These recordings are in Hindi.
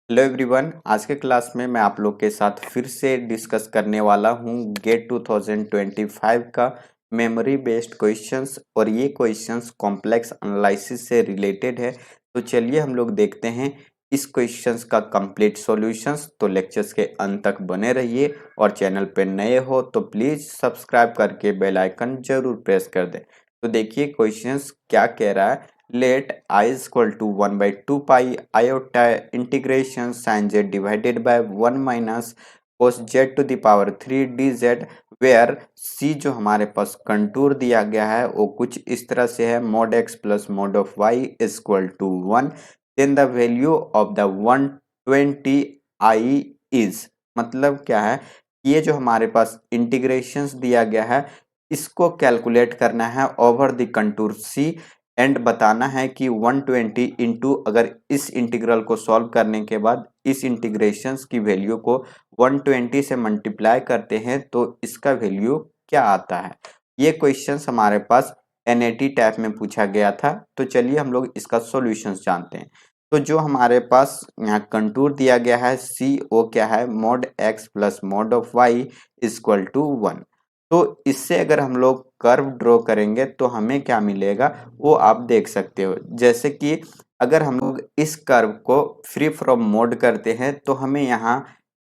हेलो एवरीवन, आज के क्लास में मैं आप लोग के साथ फिर से डिस्कस करने वाला हूं गेट 2025 का मेमोरी बेस्ड क्वेश्चंस। और ये क्वेश्चंस कॉम्प्लेक्स एनालिसिस से रिलेटेड है। तो चलिए हम लोग देखते हैं इस क्वेश्चंस का कंप्लीट सॉल्यूशंस। तो लेक्चर्स के अंत तक बने रहिए और चैनल पे नए हो तो प्लीज सब्सक्राइब करके बेल आइकन जरूर प्रेस कर दें। तो देखिए क्वेश्चंस क्या कह रहा है। Let I is equal to 1 by 2 pi iota integration sin z divided by 1 minus cos z to the power 3 dz, where c जो हमारे पास कंटूर दिया गया है वो कुछ इस तरह से है mod x plus mod of y is equal to 1, then the value of the 120 I is, मतलब क्या है, ये जो हमारे पास इंटीग्रेशंस दिया गया है इसको कैलकुलेट करना है over the contour c and बताना है कि 120 इंटू, अगर इस इंटीग्रल को सॉल्व करने के बाद इस इंटीग्रेशंस की वैल्यू को 120 से मल्टीप्लाई करते हैं तो इसका वैल्यू क्या आता है। ये क्वेश्चंस हमारे पास एनएटी टाइप में पूछा गया था। तो चलिए हम लोग इसका सॉल्यूशंस जानते हैं। तो जो हमारे पास यहाँ कंटूर दिया गया है सी, वो क्या है, mod x plus mod of y equal to 1। तो इससे अगर हम लोग कर्व ड्रॉ करेंगे तो हमें क्या मिलेगा वो आप देख सकते हो। जैसे कि अगर हम लोग इस कर्व को फ्री फ्रॉम मोड करते हैं तो हमें यहाँ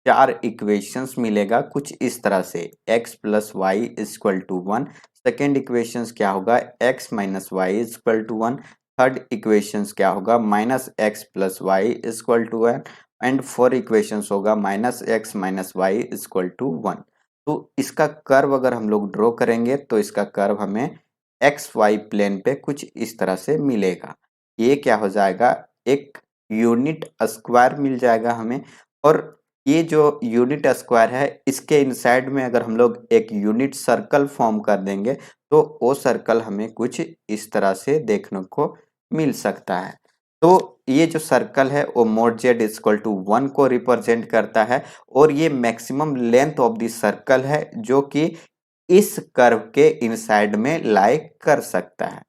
चार इक्वेशंस मिलेगा कुछ इस तरह से, x plus y equal to 1। Second equations क्या होगा, x minus y equal to 1। Third equations क्या होगा, minus x plus y equal to 1। And four equations होगा minus x minus y equal to 1। तो इसका कर्व अगर हम लोग ड्रॉ करेंगे तो इसका कर्व हमें एक्स वाई प्लेन पे कुछ इस तरह से मिलेगा। ये क्या हो जाएगा, एक यूनिट स्क्वायर मिल जाएगा हमें। और ये जो यूनिट स्क्वायर है इसके इनसाइड में अगर हम लोग एक यूनिट सर्कल फॉर्म कर देंगे तो वो सर्कल हमें कुछ इस तरह से देखने को मिल सकता है। तो ये जो सर्कल है वो मोड जेड इक्वल टू 1 को रिप्रेजेंट करता है और ये maximum length of the circle है जो कि इस कर्व के इनसाइड में लाई कर सकता है।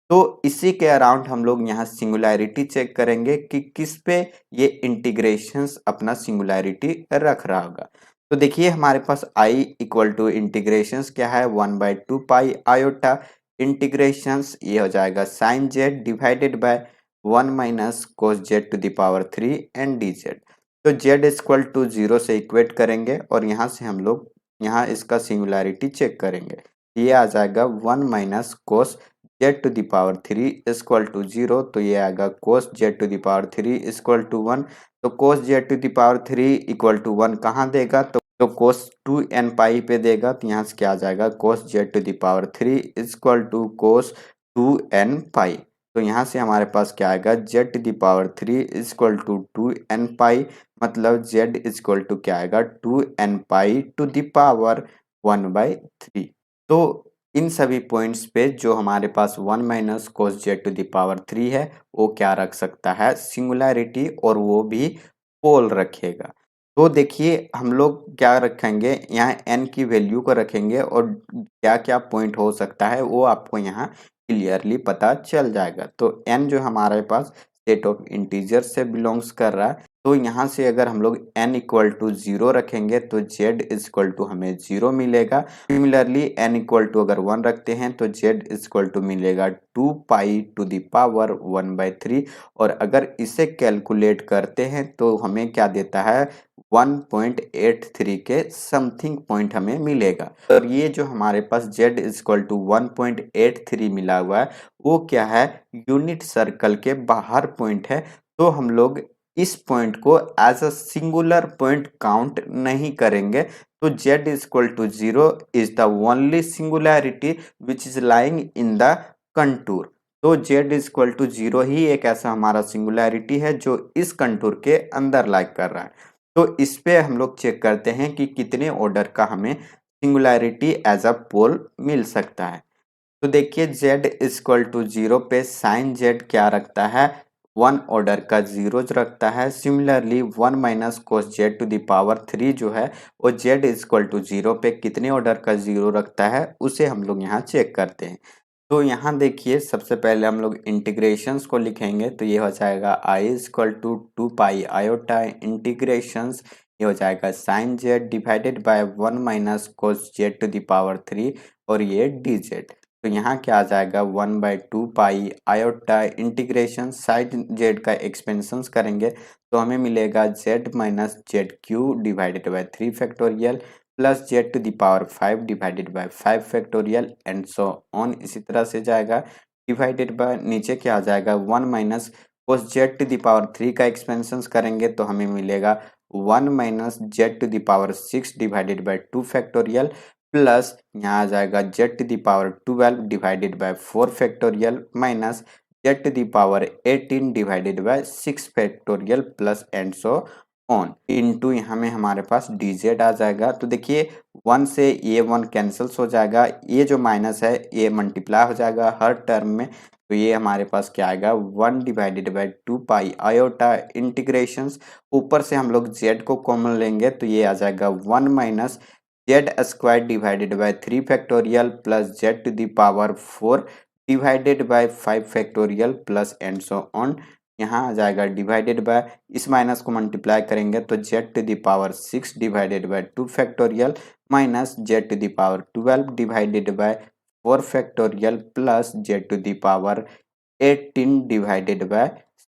तो इसी के अराउंड हम लोग यहाँ सिंगुलैरिटी चेक करेंगे कि किस पे ये इंटीग्रेशंस अपना सिंगुलैरिटी रख रहा होगा। तो देखिए हमारे पास i इक्वल टू इंटीग्रेशंस क्या है, 1 बाई 2 पाई आयोटा इंटीग्रेशंस, ये हो जाएगा sine z divided by 1 minus cos z to the power 3 and d z. तो जेड इक्वल टू 0 से इक्वेट करेंगे और यहाँ से हम लोग यहाँ इसका सिंगुलैरिटी चेक करेंगे। ये आ जाएगा 1 minus cos z to the power 3 equal to 0। तो ये आएगा cos z to the power 3 equal to 1। तो cos z to the power 3 equal to 1 कहाँ देगा, तो कोस 2 n पाई पे देगा। तो यहाँ से क्या आ जाएगा, cos z to the power 3 equal to cos 2n pi. तो यहाँ से हमारे पास क्या आएगा, z to the power 3 equal to 2n pi, मतलब जेड इक्वल टू क्या आएगा, 2n pi to the power 1/3। तो इन सभी पॉइंट्स पे जो हमारे पास 1 minus cos z to the power 3 है वो क्या रख सकता है, सिंगुलैरिटी, और वो भी पोल रखेगा। तो देखिए हम लोग क्या रखेंगे, यहाँ n की वैल्यू को रखेंगे और क्या क्या पॉइंट हो सकता है वो आपको यहाँ क्लियरली पता चल जाएगा। तो n जो हमारे पास सेट ऑफ इंटीजर से बिलोंग्स कर रहा है, तो यहाँ से अगर हम लोग n इक्वल टू 0 रखेंगे तो z इक्वल टू हमें 0 मिलेगा। सिमिलरली n इक्वल टू अगर 1 रखते हैं तो z इक्वल टू मिलेगा 2 पाई टू द पावर 1/3। और अगर इसे कैलकुलेट करते हैं तो हमें क्या देता है, 1.83 के समथिंग पॉइंट हमें मिलेगा। और ये जो हमारे पास z इक्वल टू 1.83 मिला हुआ है वो क्या है, यूनिट सर्कल के बाहर पॉइंट है। तो हम लोग इस पॉइंट को as a singular point count नहीं करेंगे। तो z equal to 0 is the only singularity which is lying in the contour. तो z इक्वल टू 0 ही एक ऐसा हमारा सिंगुलैरिटी है जो इस कंटूर के अंदर लाइक कर रहा है। तो इस पे हम लोग चेक करते हैं कि कितने ऑर्डर का हमें सिंगुलैरिटी एज अ पोल मिल सकता है। तो देखिए z इक्वल टू 0 पे साइन z क्या रखता है, 1 ऑर्डर का 0 रखता है। Similarly 1 minus cos z to the power 3 जो है वो z इक्वल टू 0 पे कितने ऑर्डर का 0 रखता है उसे हम लोग यहाँ चेक करते हैं। तो यहाँ देखिए सबसे पहले हम लोग इंटीग्रेशंस को लिखेंगे तो ये हो जाएगा I equal to 2 pi iota integrations, ये हो जाएगा sine z divided by 1 - cos z⁻³ और ये डी जेड। तो यहाँ क्या आ जाएगा 1/2 pi iota integration sine z का एक्सपेंशन करेंगे तो हमें मिलेगा z-z³ divided by 3 factorial plus z⁻5 divided by 5 factorial and so on. इसी तरह से जाएगा डिवाइडेड बाय नीचे क्या आ जाएगा 1 - cos z⁻³ का एक्सपेंशन करेंगे तो हमें मिलेगा 1 - z⁻6 divided by 2 factorial plus यहाँ आ जाएगा z⁻12 divided by 4 factorial minus z⁻18 divided by 6 factorial plus and so on into यहाँ में हमारे पास dz आ जाएगा। तो देखिए 1 से ये 1 कैंसल्स हो जाएगा, ये जो माइनस है ये मल्टीप्लाई हो जाएगा हर टर्म में, तो ये हमारे पास क्या आएगा 1 divided by 2 pi iota integrations. ऊपर से हम लोग z को कॉमन लेंगे तो ये आ जाएगा 1 - z² divided by 3 factorial plus z⁻4 divided by 5 factorial plus and so on. यहाँ आ जाएगा डिवाइडेड बाय, इस माइनस को मल्टीप्लाई करेंगे तो z⁻6 divided by 2 factorial minus z⁻12 divided by 4 factorial plus z⁻18 divided by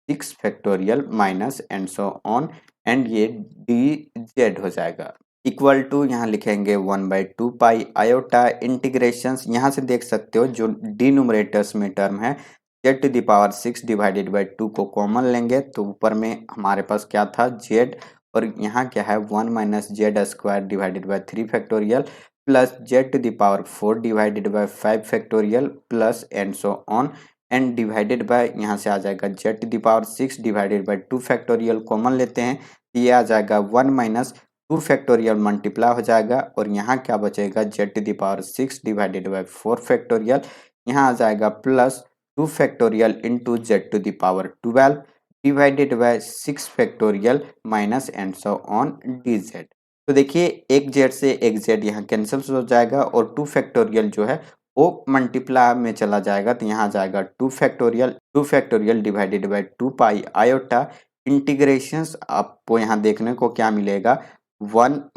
6 factorial minus and so on and ये dz हो जाएगा इक्वल टू यहाँ लिखेंगे 1/2 पाई आयोटा इंटीग्रेशंस। यहाँ से देख सकते हो जो डिनोमिनेटर्स में टर्म है z⁻6 डिवाइडेड बाय 2 को कॉमन लेंगे तो ऊपर में हमारे पास क्या था z और यहाँ क्या है 1 - z² divided by 3 factorial plus z⁻4 divided by 5 factorial plus and so on and divided by यहाँ से आ जाएगा z⁻6 divided by 2 factorial common लेते हैं, ये आ जाएगा 1 - 2 फैक्टोरियल मल्टीप्लाई हो जाएगा और यहाँ क्या बचेगा z⁻6 डिवाइडेड बाय 4 फैक्टोरियल, यहाँ आ जाएगा plus 2 factorial into z⁻12 divided by 6 factorial minus and so on dz। तो देखिए एक z से एक z यहाँ कैंसिल हो जाएगा और 2 फैक्टोरियल जो है वो मल्टीप्लाई में चला जाएगा तो यहाँ आ जाएगा 2 factorial divided bye 2 pi iota integrations. आपको यहाँ देखने को क्या मिलेगा 1 -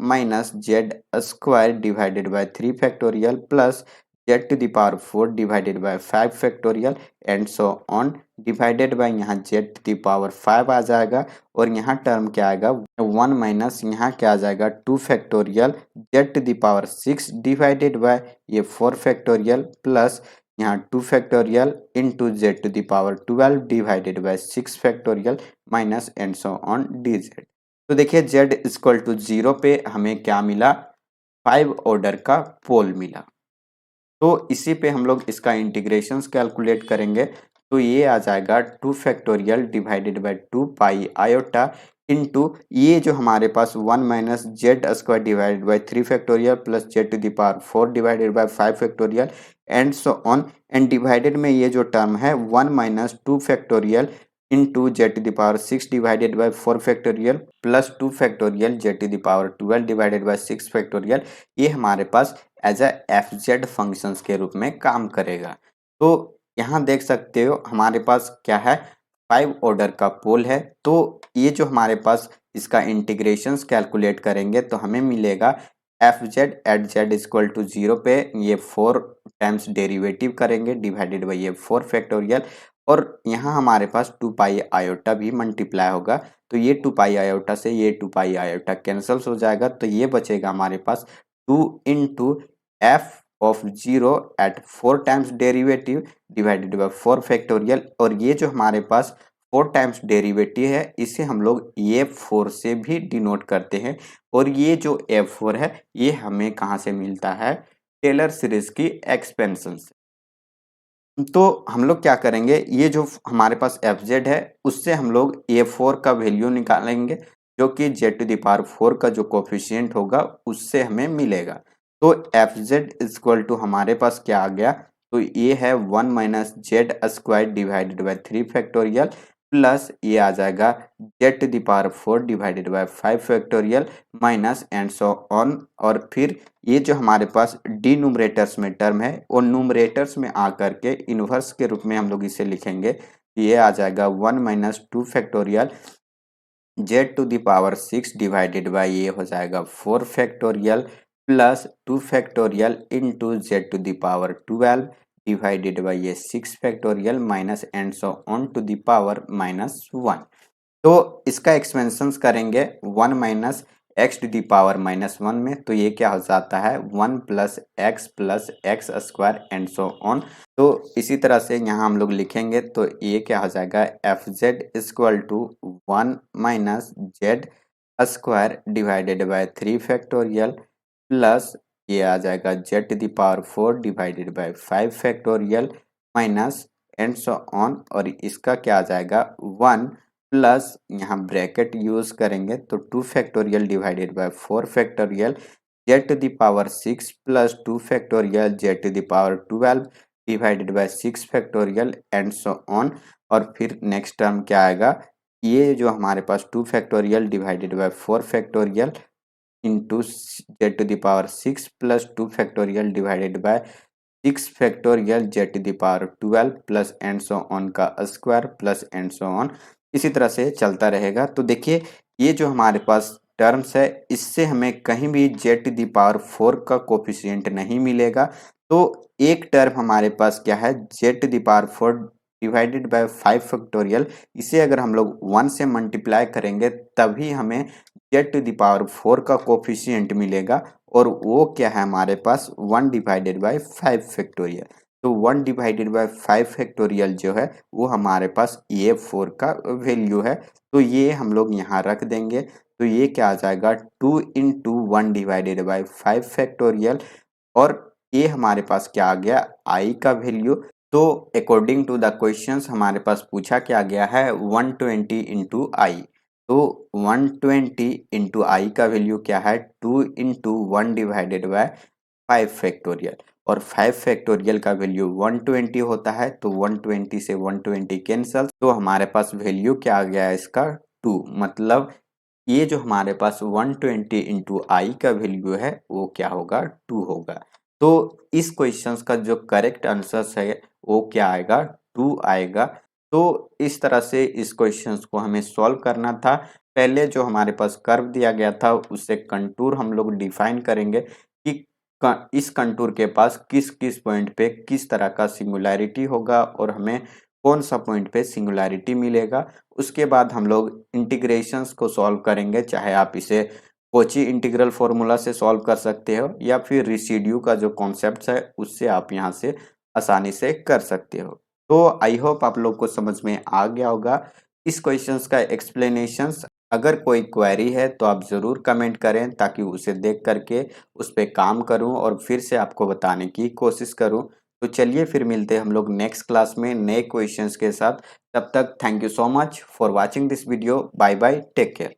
z² divided by 3 factorial plus z⁻4 divided by 5 factorial and so on divided by यहाँ z⁻5 आ जाएगा और यहाँ टर्म क्या आएगा 1 माइनस यहाँ क्या आ जाएगा 2 फैक्टोरियल z⁻6 डिवाइडेड बाय ये 4 फैक्टोरियल प्लस यहाँ 2 factorial into z⁻12 divided by 6 factorial minus and so on dz। तो देखिए z इक्वल टू 0 पे हमें क्या मिला 5 ऑर्डर का पोल मिला। तो इसी पे हम लोग इसका इंटीग्रेशंस कैलकुलेट करेंगे तो ये आ जाएगा 2 factorial divided bye 2 pi iota into ये जो हमारे पास 1 - z² divided by 3 factorial plus z⁻4 divided by 5 factorial and so on and divided में ये जो टर्म है 1 - 2 factorial into z⁻6 divided by 4 factorial plus 2 factorial z⁻12 divided by 6 factorial, ये हमारे पास एज अ fz फंक्शंस के रूप में काम करेगा। तो यहाँ देख सकते हो हमारे पास क्या है 5 ऑर्डर का पोल है। तो ये जो हमारे पास इसका इंटीग्रेशंस कैलकुलेट करेंगे तो हमें मिलेगा fz at z equal to 0 पे ये 4 टाइम्स डेरिवेटिव करेंगे डिवाइडेड बाई ये 4 फैक्टोरियल और यहाँ हमारे पास 2 पाई आयोटा भी मल्टीप्लाई होगा तो ये 2 पाई आयोटा से ये 2 पाई आयोटा कैंसल्स हो जाएगा तो ये बचेगा हमारे पास 2 into f of 0 at 4 times derivative divided by 4 factorial और ये जो हमारे पास 4 टाइम्स डेरिवेटिव है इसे हम लोग f4 से भी डिनोट करते हैं और ये जो f4 है ये हमें कहाँ से मिलता है टेलर सीरीज की एक्सपेंशन से। तो हम लोग क्या करेंगे ये जो हमारे पास fz है उससे हम लोग a4 का वैल्यू निकालेंगे जो कि z⁻4 का जो कोफिशिएंट होगा उससे हमें मिलेगा। तो fz इक्वल टू हमारे पास क्या आ गया तो ये है 1 - z² divided by 3 factorial plus ये आ जाएगा z⁴ divided by 5 factorial minus and so on. और फिर ये जो हमारे पास डिनोमिनेटर्स में टर्म है वो न्यूमरेटर्स में आकर के इन्वर्स के रूप में हम लोग इसे लिखेंगे। ये आ जाएगा 1 minus 2 factorial z⁴ divided by ये हो जाएगा 4 factorial plus 2 factorial into z⁴ divided by ये 6 factorial minus and so on to the power -1। तो इसका एक्सपेंशंस करेंगे 1 minus x to the power -1 में, तो ये क्या हो जाता है 1 plus x square and so on. तो इसी तरह से यहाँ हम लोग लिखेंगे तो ये क्या हो जाएगा f z equal to 1 minus z square divided by 3 factorial plus ये आ जाएगा z⁴ divided by 5 factorial minus and so on. और इसका क्या आ जाएगा 1 प्लस यहाँ ब्रैकेट यूज करेंगे तो 2 factorial divided by 4 factorial z⁴ plus 2 factorial z⁴ divided by 6 factorial and so on. और फिर नेक्स्ट टर्म क्या आएगा, ये जो हमारे पास 2 factorial divided by 4 factorial into z⁴ plus 2 factorial divided by 6 factorial z⁴ plus and so on का square plus and so on. इसी तरह से चलता रहेगा। तो देखिए ये जो हमारे पास टर्म्स है इससे हमें कहीं भी z⁴ का कोफिशिएंट नहीं मिलेगा। तो एक टर्म हमारे पास क्या है z⁴ डिवाइडेड बाय 5 फैक्टोरियल, इसे अगर हम लोग 1 से मल्टीप्लाई करेंगे तभी हमें z⁴ का कोफिशिएंट मिलेगा। और वो क्या है हमारे पास 1 डिवाइडेड बाय 5 फैक्टोरियल। तो 1 डिवाइडेड बाय 5 फैक्टोरियल जो है वो हमारे पास ये 4 का वैल्यू है। तो ये हम लोग यहाँ रख देंगे। तो ये क्या आ जाएगा 2 इंटू 1 डिवाइडेड बाय 5 फैक्टोरियल। और ये हमारे पास क्या आ गया आई का वैल्यू। तो अकॉर्डिंग टू द क्वेश्चंस हमारे पास पूछा क्या गया है 120 इंटू आई। तो 120 इंटू आई का वैल्यू क्या है 2 इंटू 1 डिवाइडेड बाय 5 फैक्टोरियल। और 5 फैक्टोरियल का वैल्यू 120 होता है। तो 120 से 120 कैंसल, तो हमारे पास वैल्यू क्या आ गया है इसका 2। मतलब ये जो हमारे पास 120 इंटू आई का वैल्यू है वो क्या होगा 2 होगा। तो इस क्वेश्चंस का जो करेक्ट आंसर है वो क्या आएगा 2 आएगा। तो इस तरह से इस क्वेश्चंस को हमें सॉल्व करना था। पहले जो हमारे पास कर्व दिया गया था उससे कंटूर हम लोग डिफाइन करेंगे कि इस कंटूर के पास किस किस पॉइंट पे किस तरह का सिंगुलैरिटी होगा और हमें कौन सा पॉइंट पे सिंगुलैरिटी मिलेगा। उसके बाद हम लोग इंटीग्रेशंस को सॉल्व करेंगे, चाहे आप इसे कोची इंटीग्रल फॉर्मूला से सॉल्व कर सकते हो या फिर रेसिड्यू का जो कॉन्सेप्ट है उससे आप यहाँ से आसानी से कर सकते हो। तो आई होप आप लोग को समझ में आ गया होगा इस क्वेश्चंस का एक्सप्लेनेशंस। अगर कोई क्वेरी है तो आप ज़रूर कमेंट करें ताकि उसे देख करके उस पर काम करूं और फिर से आपको बताने की कोशिश करूं। तो चलिए फिर मिलते हैं हम लोग नेक्स्ट क्लास में नए क्वेश्चंस के साथ। तब तक thank you so much for watching this video. Bye bye, take care.